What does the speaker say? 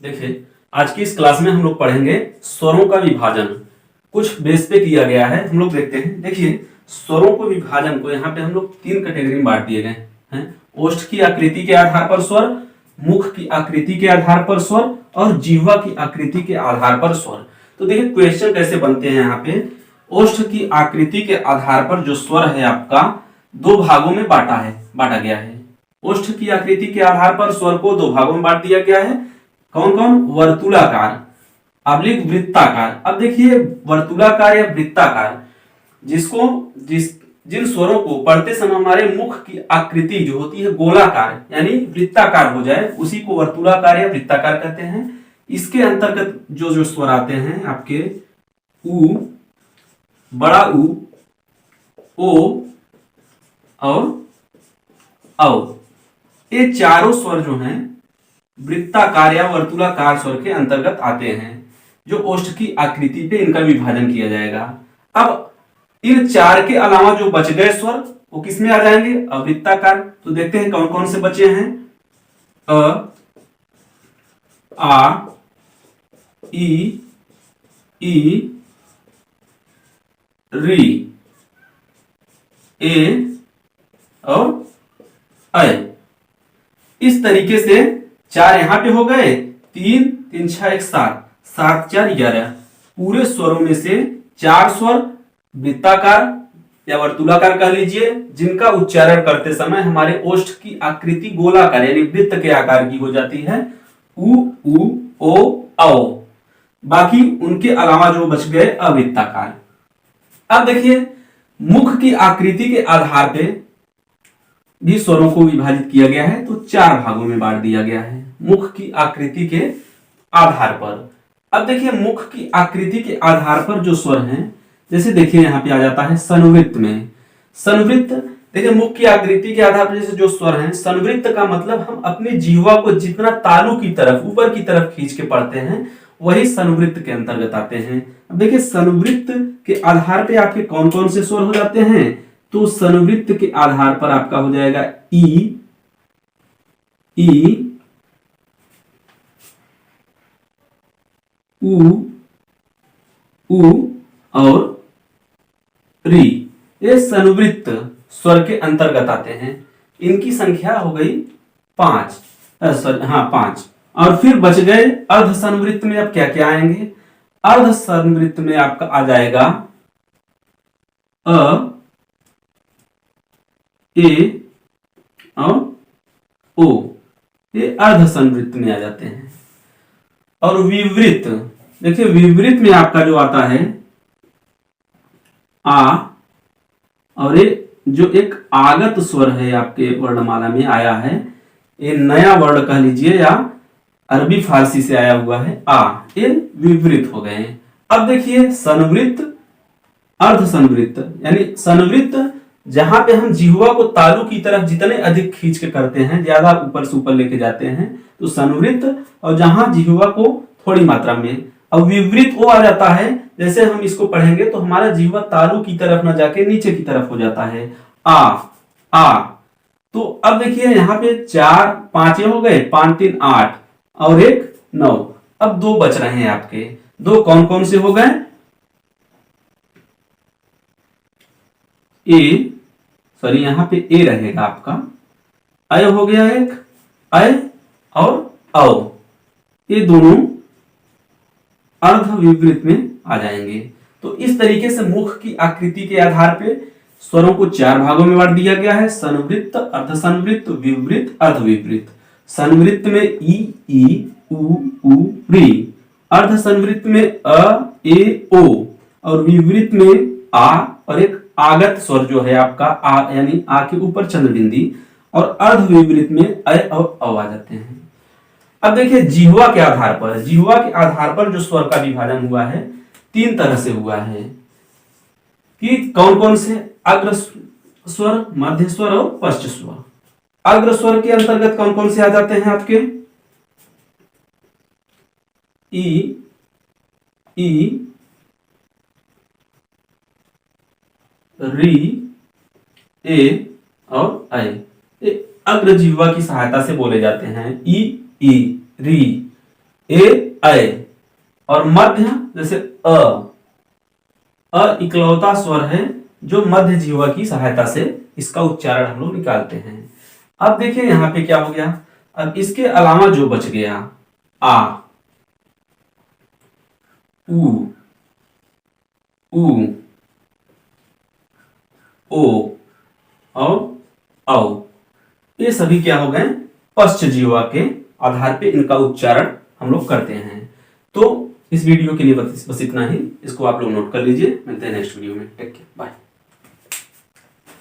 देखिए, आज की इस क्लास में हम लोग पढ़ेंगे स्वरों का विभाजन। कुछ बेस पे किया गया है, हम लोग देखते हैं। देखिए, स्वरों को विभाजन को यहाँ पे हम लोग तीन कैटेगरी में बांट दिए गए हैं। ओष्ठ की आकृति के आधार पर स्वर, मुख की आकृति के आधार पर स्वर और जिह्वा की आकृति के आधार पर स्वर। तो देखिए क्वेश्चन कैसे बनते हैं यहाँ पे। ओष्ठ की आकृति के आधार पर जो स्वर है आपका दो भागों में बांटा गया है। ओष्ठ की आकृति के आधार पर स्वर को दो भागों में बांट दिया गया है। कौन कौन? वर्तुलाकार, अवलिक, वृत्ताकार। अब देखिए वर्तुलाकार या वृत्ताकार जिन स्वरों को पढ़ते समय हमारे मुख की आकृति जो होती है गोलाकार यानी वृत्ताकार हो जाए उसी को वर्तुलाकार या वृत्ताकार कहते हैं। इसके अंतर्गत जो जो स्वर आते हैं आपके उ, बड़ा उ, ओ और औ, ये चारों स्वर जो हैं वृत्ताकार या वर्तुलाकार स्वर के अंतर्गत आते हैं, जो ओष्ठ की आकृति पे इनका विभाजन किया जाएगा। अब इन चार के अलावा जो बच गए स्वर वो किसमें आ जाएंगे? अवृत्ताकार। तो देखते हैं कौन कौन से बचे हैं। अ, आ, ई, री, ए और ऐ। इस तरीके से चार यहां पे हो गए, तीन तीन छह एक सात, सात चार 11। पूरे स्वरों में से चार स्वर वृत्ताकार या वर्तुलाकार कह लीजिए, जिनका उच्चारण करते समय हमारे ओष्ठ की आकृति गोलाकार यानी वृत्त के आकार की हो जाती है। उ, ओ, औ। बाकी उनके अलावा जो बच गए अवृत्ताकार। अब देखिए मुख की आकृति के आधार पे भी स्वरों को विभाजित किया गया है, तो चार भागों में बांट दिया गया है मुख की आकृति के आधार पर। अब देखिए मुख की आकृति के आधार पर जो स्वर हैं, जैसे देखिए यहाँ पे आ जाता है संवृत्त में। संवृत्त देखिए मुख की आकृति के आधार पर जैसे जो स्वर हैं, संवृत्त का मतलब हम अपनी जिह्वा को जितना तालू की तरफ ऊपर की तरफ खींच के पढ़ते हैं वही संवृत्त के अंतर्गत आते हैं। अब देखिए संवृत्त के आधार पे आपके कौन कौन से स्वर हो जाते हैं, तो संवृत्त के आधार पर आपका हो जाएगा ई, उ और री। ये संवृत्त स्वर के अंतर्गत आते हैं। इनकी संख्या हो गई 5। हाँ 5। और फिर बच गए अर्ध संवृत्त में। अब क्या क्या आएंगे? अर्ध संवृत्त में आपका आ जाएगा अ, ए और ओ, ये अर्ध संवृत्त में आ जाते हैं। और विवृत, देखिए विवृत में आपका जो आता है आ, और ये जो एक आगत स्वर है आपके वर्णमाला में आया है, ये नया वर्ण कह लीजिए या अरबी फारसी से आया हुआ है आ, ये विवृत हो गए हैं। अब देखिए संवृत्त, अर्ध संवृत्त यानी संवृत्त जहां पे हम जिह्वा को तालू की तरफ जितने अधिक खींच के करते हैं, ज्यादा ऊपर से ऊपर लेके जाते हैं, तो संवृत्त। और जहां जिह्वा को थोड़ी मात्रा में। अब विवृत वो आ जाता है, जैसे हम इसको पढ़ेंगे तो हमारा जिह्वा तालू की तरफ ना जाके नीचे की तरफ हो जाता है आ। तो अब देखिए यहाँ पे 4 5 हो गए, 5 3 8 और 1 9। अब दो बच रहे हैं आपके। दो कौन कौन से हो गए? ए, सॉरी यहाँ पे ए रहेगा आपका, अय हो गया एक, अय और औ। ये दोनों अर्ध विवृत में आ जाएंगे। तो इस तरीके से मुख की आकृति के आधार पे स्वरों को चार भागों में बांट दिया गया है। संवृत्त, अर्ध संवृत्त, विवृत, अर्ध विवृत। संवृत्त में ई, उ, री। अर्ध संवृत्त में अ, ए, ओ। और विवृत में आ और एक आगत स्वर जो है आपका आ यानी आ के ऊपर चंद्र बिंदी। और अर्ध विवृत में अ और औ आ जाते हैं। अब देखिए जिह्वा के आधार पर जो स्वर का विभाजन हुआ है तीन तरह से हुआ है कि कौन कौन से? अग्र स्वर, मध्य स्वर और पश्च स्वर। अग्र स्वर के अंतर्गत कौन कौन से आ जाते हैं आपके? ई, री, ए और ऐ। ये अग्र जिह्वा की सहायता से बोले जाते हैं। ई, री। ए ऐ, और मध्य जैसे अ इकलौता स्वर है जो मध्य जीवा की सहायता से इसका उच्चारण हम लोग निकालते हैं। अब देखिए यहां पे क्या हो गया, अब इसके अलावा जो बच गया आ, उ, ओ और औ, ये सभी क्या हो गए, पश्च जीवा के आधार पे इनका उच्चारण हम लोग करते हैं। तो इस वीडियो के लिए बस इतना ही, इसको आप लोग नोट कर लीजिए। मिलते हैं नेक्स्ट वीडियो में, टेक केयर, बाय।